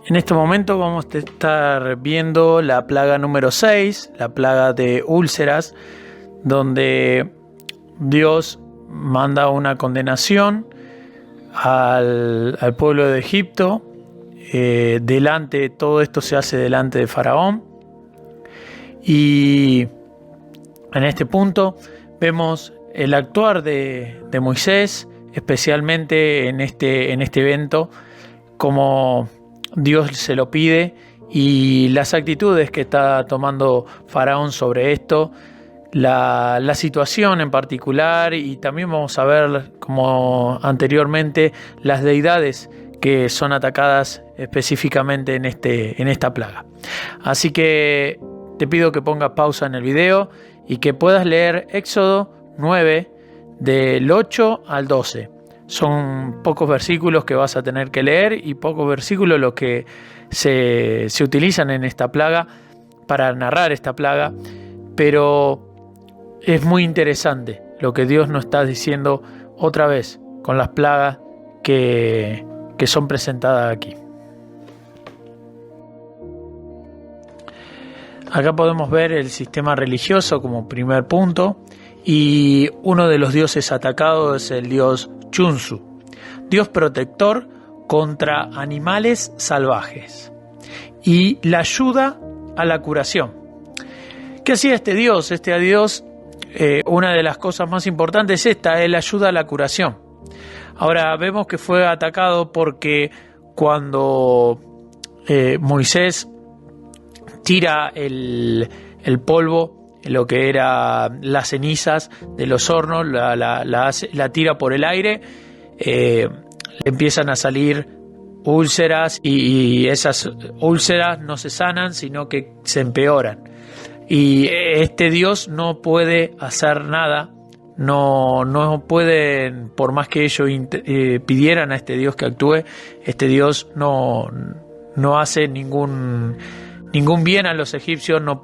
En este momento vamos a estar viendo la plaga número 6, la plaga de úlceras, donde Dios manda una condenación al pueblo de Egipto. Todo esto se hace delante de Faraón. Y en este punto vemos el actuar de Moisés, especialmente en este evento, como Dios se lo pide, y las actitudes que está tomando Faraón sobre esto, la situación en particular, y también vamos a ver, como anteriormente, las deidades que son atacadas específicamente en esta plaga. Así que te pido que pongas pausa en el video y que puedas leer Éxodo 9 del 8 al 12. Son pocos versículos que vas a tener que leer y pocos versículos los que se utilizan en esta plaga para narrar esta plaga, pero es muy interesante lo que Dios nos está diciendo otra vez con las plagas que son presentadas aquí. Acá podemos ver el sistema religioso como primer punto, y uno de los dioses atacados es el dios Chunsu, dios protector contra animales salvajes y la ayuda a la curación. ¿Qué hacía este dios? Una de las cosas más importantes es la ayuda a la curación. Ahora vemos que fue atacado porque cuando Moisés tira el polvo, lo que era las cenizas de los hornos, la tira por el aire, le empiezan a salir úlceras, y esas úlceras no se sanan, sino que se empeoran. Y este Dios no puede hacer nada, no pueden, por más que ellos pidieran a este Dios que actúe, este Dios no hace ningún bien a los egipcios, no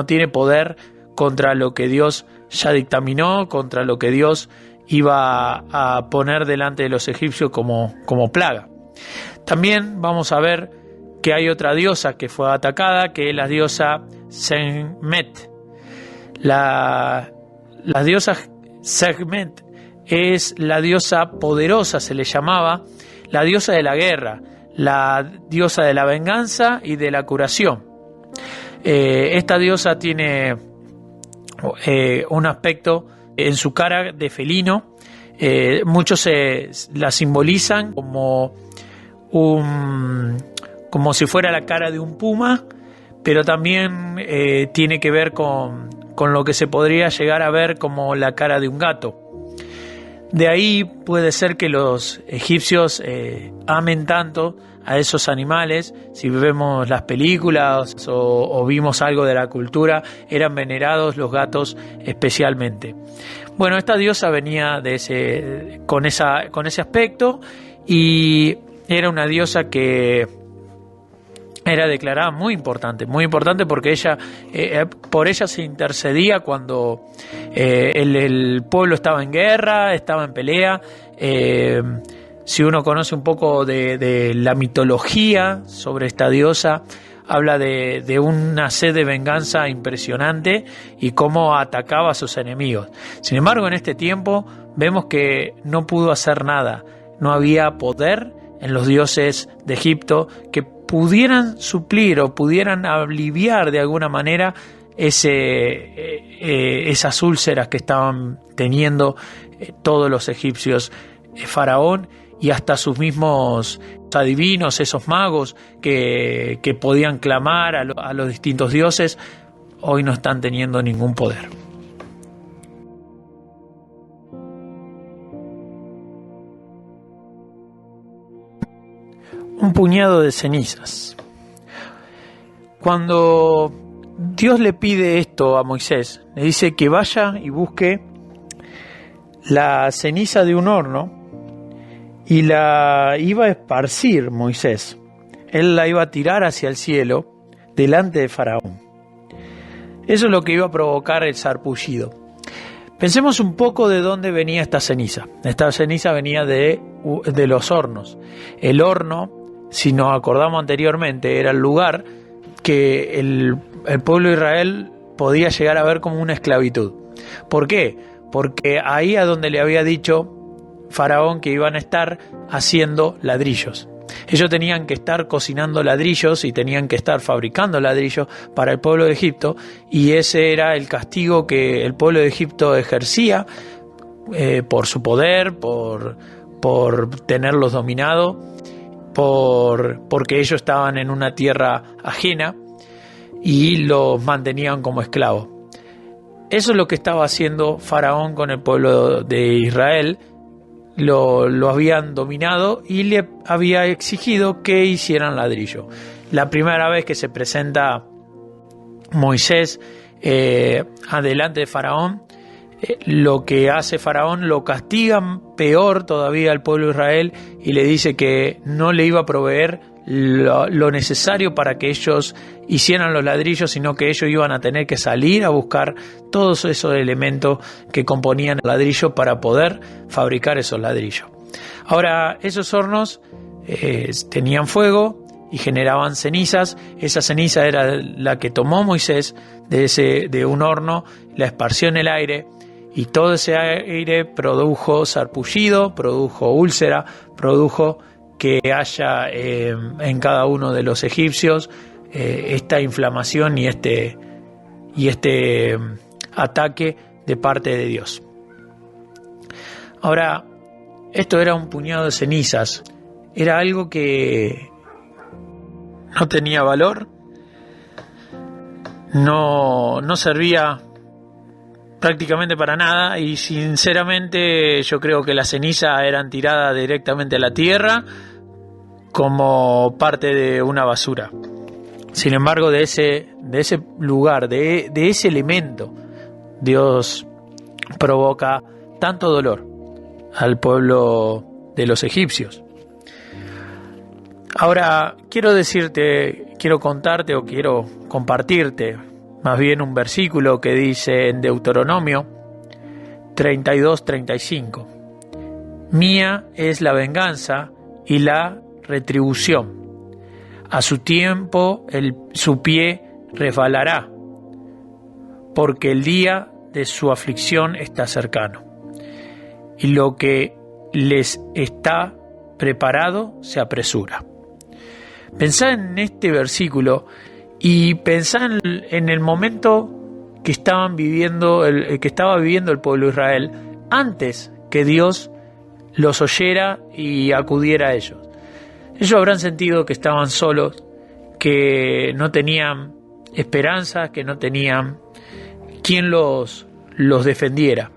tiene poder contra lo que Dios ya dictaminó, contra lo que Dios iba a poner delante de los egipcios como plaga. También vamos a ver que hay otra diosa que fue atacada, que es la diosa Sekhmet. La diosa Sekhmet es la diosa poderosa, se le llamaba, la diosa de la guerra, la diosa de la venganza y de la curación. Esta diosa tiene un aspecto en su cara de felino. Muchos la simbolizan como si fuera la cara de un puma, pero también tiene que ver con lo que se podría llegar a ver como la cara de un gato. De ahí puede ser que los egipcios amen tanto a esos animales. Si vemos las películas o vimos algo de la cultura, eran venerados los gatos especialmente. Bueno, esta diosa venía con ese aspecto, y era una diosa que era declarada muy importante porque por ella se intercedía cuando el pueblo estaba en guerra, estaba en pelea. Si uno conoce un poco de la mitología sobre esta diosa, habla de una sed de venganza impresionante y cómo atacaba a sus enemigos. Sin embargo, en este tiempo vemos que no pudo hacer nada. No había poder en los dioses de Egipto que pudieran suplir o pudieran aliviar de alguna manera esas úlceras que estaban teniendo todos los egipcios. Faraón y hasta sus mismos adivinos, esos magos que podían clamar a los distintos dioses, hoy no están teniendo ningún poder. Un puñado de cenizas. Cuando Dios le pide esto a Moisés, le dice que vaya y busque la ceniza de un horno, y la iba a esparcir Moisés. Él la iba a tirar hacia el cielo delante de Faraón. Eso es lo que iba a provocar el sarpullido. Pensemos un poco de dónde venía esta ceniza. Esta ceniza venía de los hornos. El horno si nos acordamos anteriormente, era el lugar que el pueblo de Israel podía llegar a ver como una esclavitud. ¿Por qué? Porque ahí a donde le había dicho Faraón que iban a estar haciendo ladrillos. Ellos tenían que estar cocinando ladrillos y tenían que estar fabricando ladrillos para el pueblo de Egipto, y ese era el castigo que el pueblo de Egipto ejercía por su poder, por tenerlos dominados, porque ellos estaban en una tierra ajena y los mantenían como esclavos. Eso es lo que estaba haciendo Faraón con el pueblo de Israel. Lo habían dominado y le había exigido que hicieran ladrillo. La primera vez que se presenta Moisés adelante de Faraón, lo que hace Faraón, lo castigan peor todavía al pueblo de Israel y le dice que no le iba a proveer lo necesario para que ellos hicieran los ladrillos, sino que ellos iban a tener que salir a buscar todos esos elementos que componían el ladrillo para poder fabricar esos ladrillos. Ahora, esos hornos tenían fuego y generaban cenizas. Esa ceniza era la que tomó Moisés de un horno, la esparció en el aire, y todo ese aire produjo sarpullido, produjo úlcera, produjo que haya en cada uno de los egipcios esta inflamación y este ataque de parte de Dios. Ahora, esto era un puñado de cenizas, era algo que no tenía valor, no servía prácticamente para nada, y sinceramente yo creo que las cenizas eran tiradas directamente a la tierra como parte de una basura. Sin embargo, de ese lugar, de ese elemento, Dios provoca tanto dolor al pueblo de los egipcios. Ahora, quiero contarte o quiero compartirte más bien un versículo que dice en Deuteronomio 32:35: Mía es la venganza y la retribución. A su tiempo su pie resbalará, porque el día de su aflicción está cercano, y lo que les está preparado se apresura. Pensá en este versículo y pensá en el momento que estaba viviendo el pueblo de Israel antes que Dios los oyera y acudiera a ellos. Ellos habrán sentido que estaban solos, que no tenían esperanza, que no tenían quien los defendiera.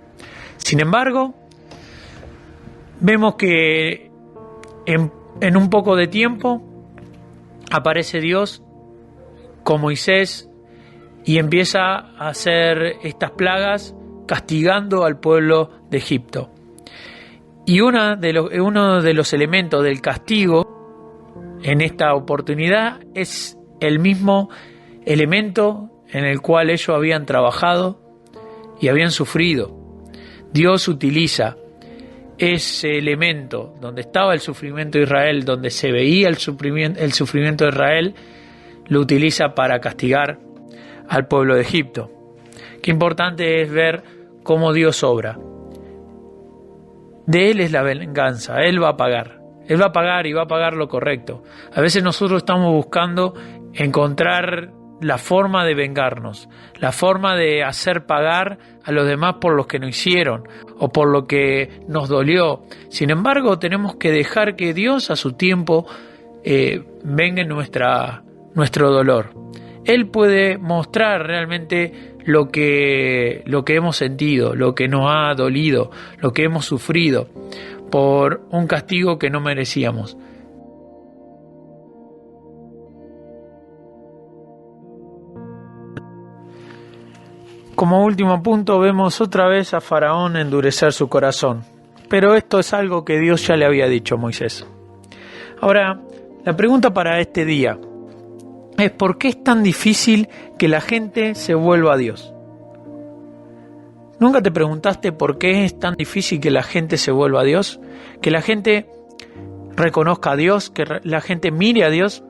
Sin embargo, vemos que en un poco de tiempo aparece Dios con Moisés y empieza a hacer estas plagas castigando al pueblo de Egipto. Y uno de los elementos del castigo en esta oportunidad es el mismo elemento en el cual ellos habían trabajado y habían sufrido. Dios utiliza ese elemento donde estaba el sufrimiento de Israel, donde se veía el sufrimiento de Israel, lo utiliza para castigar al pueblo de Egipto. Qué importante es ver cómo Dios obra. De Él es la venganza, Él va a pagar. Él va a pagar y va a pagar lo correcto. A veces nosotros estamos buscando encontrar la forma de vengarnos, la forma de hacer pagar a los demás por lo que nos hicieron o por lo que nos dolió. Sin embargo, tenemos que dejar que Dios a su tiempo venga en nuestro dolor. Él puede mostrar realmente lo que hemos sentido, lo que nos ha dolido, lo que hemos sufrido por un castigo que no merecíamos. Como último punto, vemos otra vez a Faraón endurecer su corazón. Pero esto es algo que Dios ya le había dicho a Moisés. Ahora, la pregunta para este día es: ¿por qué es tan difícil que la gente se vuelva a Dios? ¿Nunca te preguntaste por qué es tan difícil que la gente se vuelva a Dios? Que la gente reconozca a Dios, que la gente mire a Dios.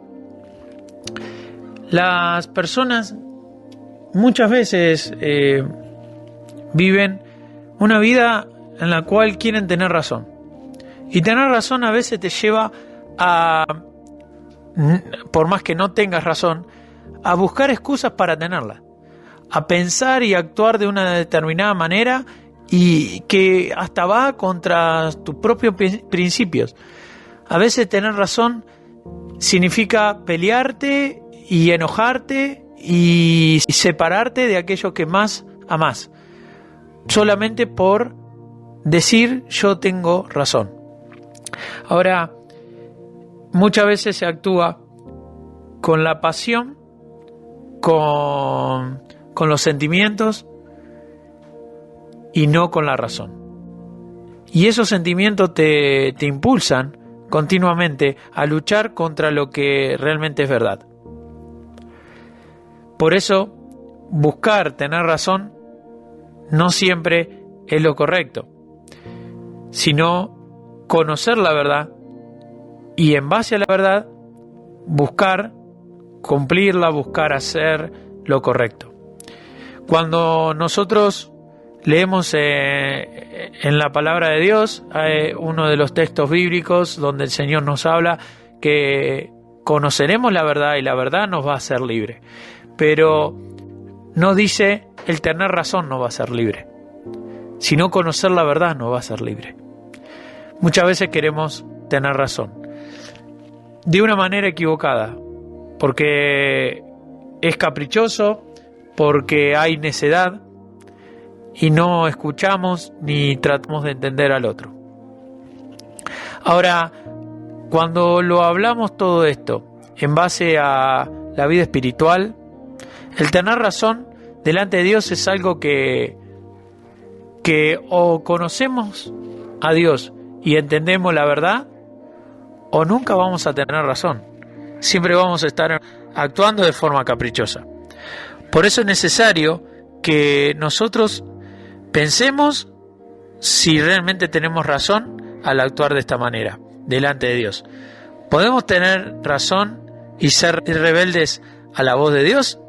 Las personas muchas veces viven una vida en la cual quieren tener razón. Y tener razón a veces te lleva a, por más que no tengas razón, a buscar excusas para tenerla, a pensar y actuar de una determinada manera y que hasta va contra tus propios principios. A veces tener razón significa pelearte y enojarte y separarte de aquello que más amás, solamente por decir yo tengo razón. Ahora, muchas veces se actúa con la pasión, con los sentimientos y no con la razón. Y esos sentimientos te impulsan continuamente a luchar contra lo que realmente es verdad. Por eso, buscar tener razón no siempre es lo correcto, sino conocer la verdad y en base a la verdad buscar cumplirla, buscar hacer lo correcto. Cuando nosotros leemos en la palabra de Dios, uno de los textos bíblicos donde el Señor nos habla que conoceremos la verdad y la verdad nos va a hacer libre. Pero no dice el tener razón nos va a hacer libre, sino conocer la verdad nos va a hacer libre. Muchas veces queremos tener razón de una manera equivocada, porque es caprichoso, porque hay necedad y no escuchamos ni tratamos de entender al otro. Ahora, cuando lo hablamos todo esto en base a la vida espiritual, el tener razón delante de Dios es algo que o conocemos a Dios y entendemos la verdad, o nunca vamos a tener razón. Siempre vamos a estar actuando de forma caprichosa. Por eso es necesario que nosotros pensemos si realmente tenemos razón al actuar de esta manera, delante de Dios. ¿Podemos tener razón y ser rebeldes a la voz de Dios?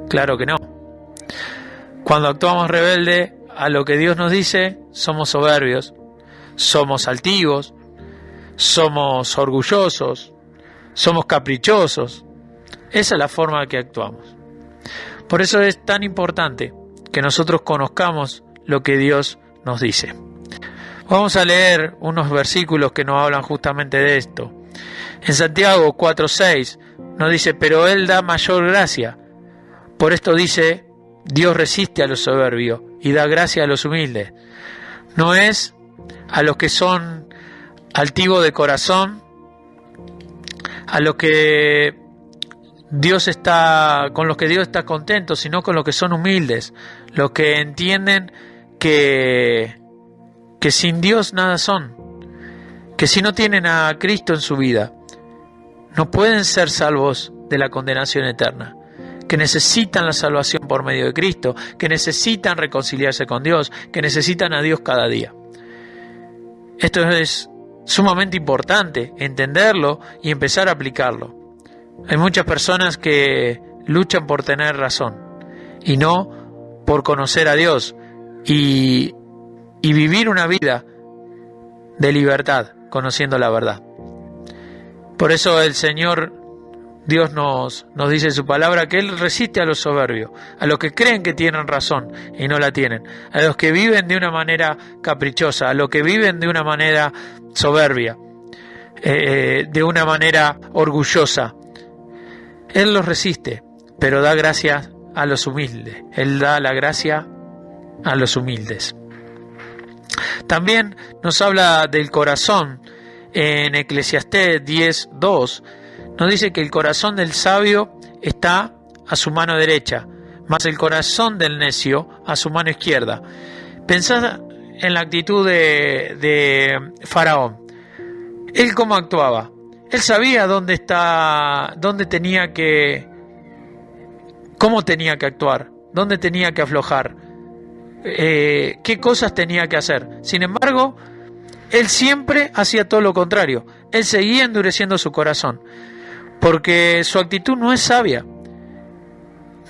Claro que no. Cuando actuamos rebelde a lo que Dios nos dice, somos soberbios, somos altivos, somos orgullosos, somos caprichosos. Esa es la forma en que actuamos. Por eso es tan importante que nosotros conozcamos lo que Dios nos dice. Vamos a leer unos versículos que nos hablan justamente de esto. En Santiago 4:6 nos dice, pero Él da mayor gracia. Por esto dice, Dios resiste a los soberbios y da gracia a los humildes. No es a los que son altivos de corazón, a los que con los que Dios está contento, sino con los que son humildes, los que entienden que sin Dios nada son, que si no tienen a Cristo en su vida, no pueden ser salvos de la condenación eterna, que necesitan la salvación por medio de Cristo, que necesitan reconciliarse con Dios, que necesitan a Dios cada día. Esto es sumamente importante, entenderlo y empezar a aplicarlo. Hay muchas personas que luchan por tener razón y no por conocer a Dios y vivir una vida de libertad, conociendo la verdad. Por eso el Señor Dios nos dice en su palabra que Él resiste a los soberbios, a los que creen que tienen razón y no la tienen, a los que viven de una manera caprichosa, a los que viven de una manera soberbia, de una manera orgullosa. Él los resiste, pero da gracia a los humildes. Él da la gracia a los humildes. También nos habla del corazón. En Eclesiastés 10:2 nos dice que el corazón del sabio está a su mano derecha, mas el corazón del necio a su mano izquierda. Pensad en la actitud de Faraón. Él cómo actuaba. Él sabía cómo tenía que actuar, dónde tenía que aflojar, qué cosas tenía que hacer. Sin embargo, él siempre hacía todo lo contrario. Él seguía endureciendo su corazón, porque su actitud no es sabia.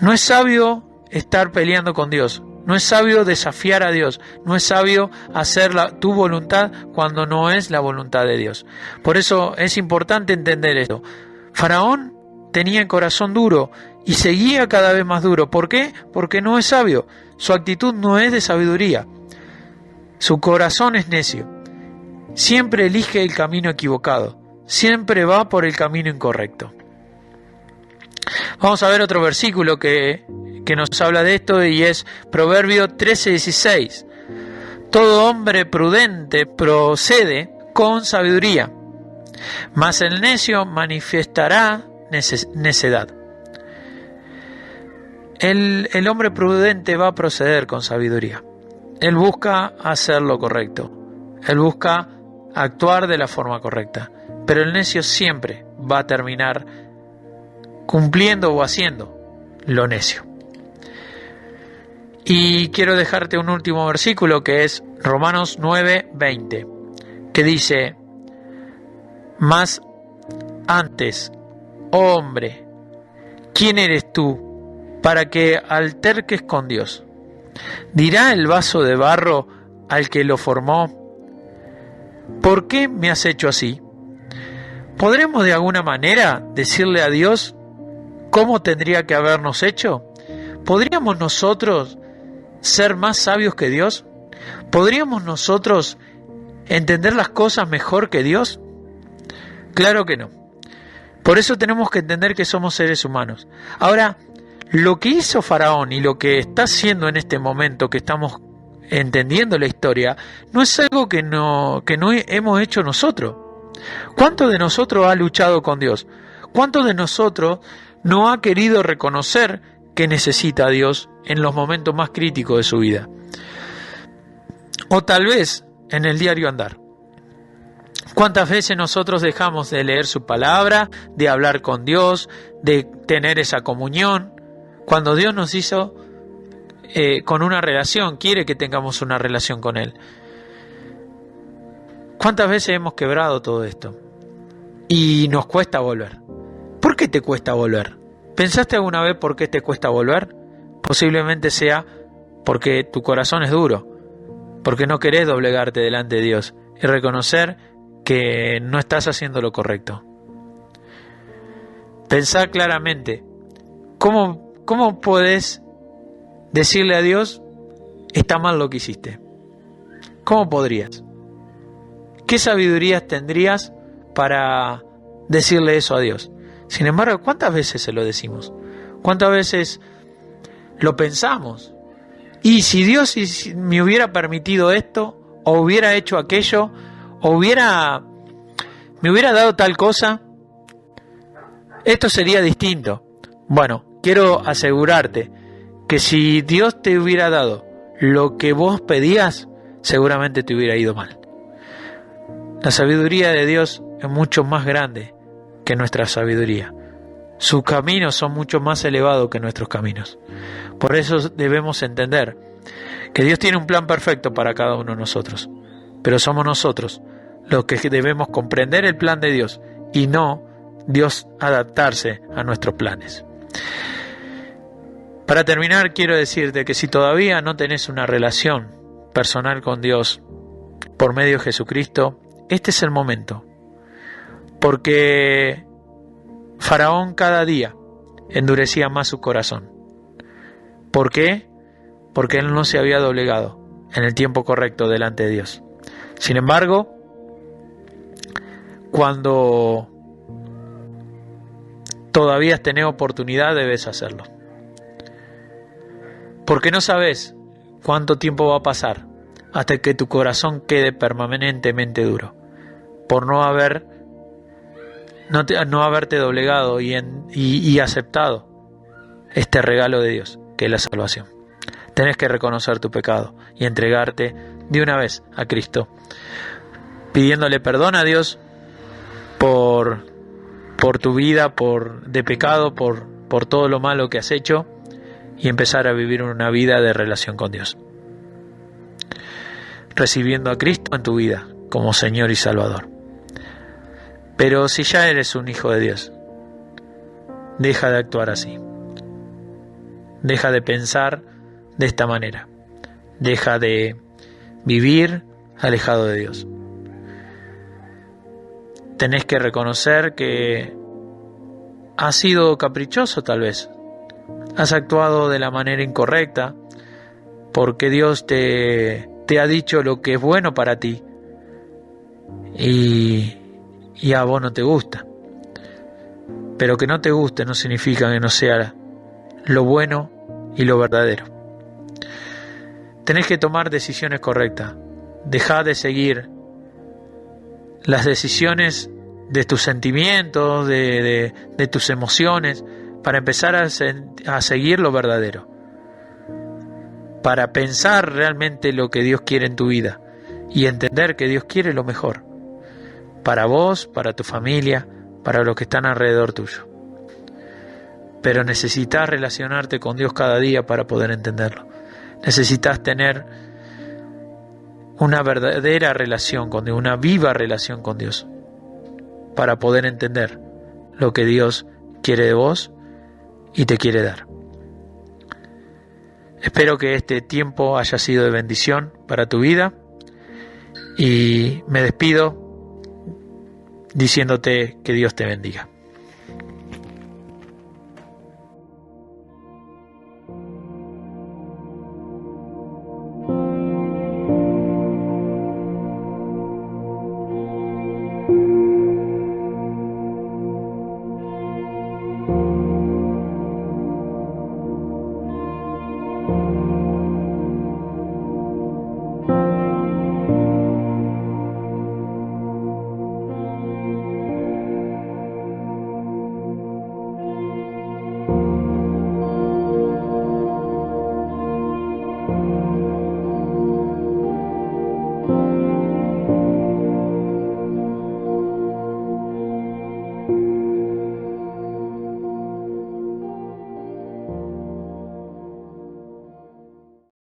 No es sabio estar peleando con Dios. No es sabio desafiar a Dios. No es sabio hacer tu voluntad cuando no es la voluntad de Dios. Por eso es importante entender esto. Faraón tenía el corazón duro y seguía cada vez más duro. ¿Por qué? Porque no es sabio. Su actitud no es de sabiduría. Su corazón es necio. Siempre elige el camino equivocado. Siempre va por el camino incorrecto. Vamos a ver otro versículo que nos habla de esto, y es Proverbio 13:16. Todo hombre prudente procede con sabiduría, mas el necio manifestará necedad. El hombre prudente va a proceder con sabiduría. Él busca hacer lo correcto. Él busca actuar de la forma correcta. Pero el necio siempre va a terminar cumpliendo o haciendo lo necio. Y quiero dejarte un último versículo, que es Romanos 9:20, que dice: Mas antes, oh hombre, ¿quién eres tú para que alterques con Dios? ¿Dirá el vaso de barro al que lo formó: ¿por qué me has hecho así? ¿Podremos de alguna manera decirle a Dios cómo tendría que habernos hecho? ¿Podríamos nosotros ser más sabios que Dios? ¿Podríamos nosotros entender las cosas mejor que Dios? Claro que no. Por eso tenemos que entender que somos seres humanos. Ahora, lo que hizo Faraón y lo que está haciendo en este momento que estamos entendiendo la historia, no es algo que no hemos hecho nosotros. ¿Cuánto de nosotros ha luchado con Dios? ¿Cuánto de nosotros no ha querido reconocer que necesita a Dios en los momentos más críticos de su vida? O tal vez en el diario andar. ¿Cuántas veces nosotros dejamos de leer su palabra, de hablar con Dios, de tener esa comunión, cuando Dios nos hizo con una relación, quiere que tengamos una relación con Él? ¿Cuántas veces hemos quebrado todo esto? Y nos cuesta volver. ¿Por qué te cuesta volver? ¿Pensaste alguna vez por qué te cuesta volver? Posiblemente sea porque tu corazón es duro, porque no querés doblegarte delante de Dios y reconocer que no estás haciendo lo correcto. Pensá claramente, ¿cómo podés decirle a Dios: está mal lo que hiciste? ¿Cómo podrías? ¿Qué sabidurías tendrías para decirle eso a Dios? Sin embargo, ¿cuántas veces se lo decimos? ¿Cuántas veces lo pensamos? Y si Dios me hubiera permitido esto, o hubiera hecho aquello, o me hubiera dado tal cosa, esto sería distinto. Bueno, quiero asegurarte que si Dios te hubiera dado lo que vos pedías, seguramente te hubiera ido mal. La sabiduría de Dios es mucho más grande que nuestra sabiduría. Sus caminos son mucho más elevados que nuestros caminos. Por eso debemos entender que Dios tiene un plan perfecto para cada uno de nosotros. Pero somos nosotros los que debemos comprender el plan de Dios y no Dios adaptarse a nuestros planes. Para terminar, quiero decirte que si todavía no tenés una relación personal con Dios por medio de Jesucristo, este es el momento. Porque Faraón cada día endurecía más su corazón. ¿Por qué? Porque él no se había doblegado en el tiempo correcto delante de Dios. Sin embargo, cuando todavía tenés oportunidad, debes hacerlo. Porque no sabes cuánto tiempo va a pasar hasta que tu corazón quede permanentemente duro por no haberte doblegado y aceptado este regalo de Dios, que es la salvación. Tenés que reconocer tu pecado y entregarte de una vez a Cristo, pidiéndole perdón a Dios por tu vida de pecado, por todo lo malo que has hecho, y empezar a vivir una vida de relación con Dios, recibiendo a Cristo en tu vida como Señor y Salvador. Pero si ya eres un hijo de Dios, deja de actuar así. Deja de pensar de esta manera. Deja de vivir alejado de Dios. Tenés que reconocer que has sido caprichoso tal vez. Has actuado de la manera incorrecta porque Dios te ha dicho lo que es bueno para ti y a vos no te gusta. Pero que no te guste no significa que no sea lo bueno y lo verdadero. Tenés que tomar decisiones correctas. Dejá de seguir las decisiones de tus sentimientos, de tus emociones, para empezar a seguir lo verdadero. Para pensar realmente lo que Dios quiere en tu vida y entender que Dios quiere lo mejor. Para vos, para tu familia, para los que están alrededor tuyo. Pero necesitas relacionarte con Dios cada día para poder entenderlo. Necesitas tener una verdadera relación con Dios, una viva relación con Dios, para poder entender lo que Dios quiere de vos y te quiere dar. Espero que este tiempo haya sido de bendición para tu vida y me despido diciéndote que Dios te bendiga.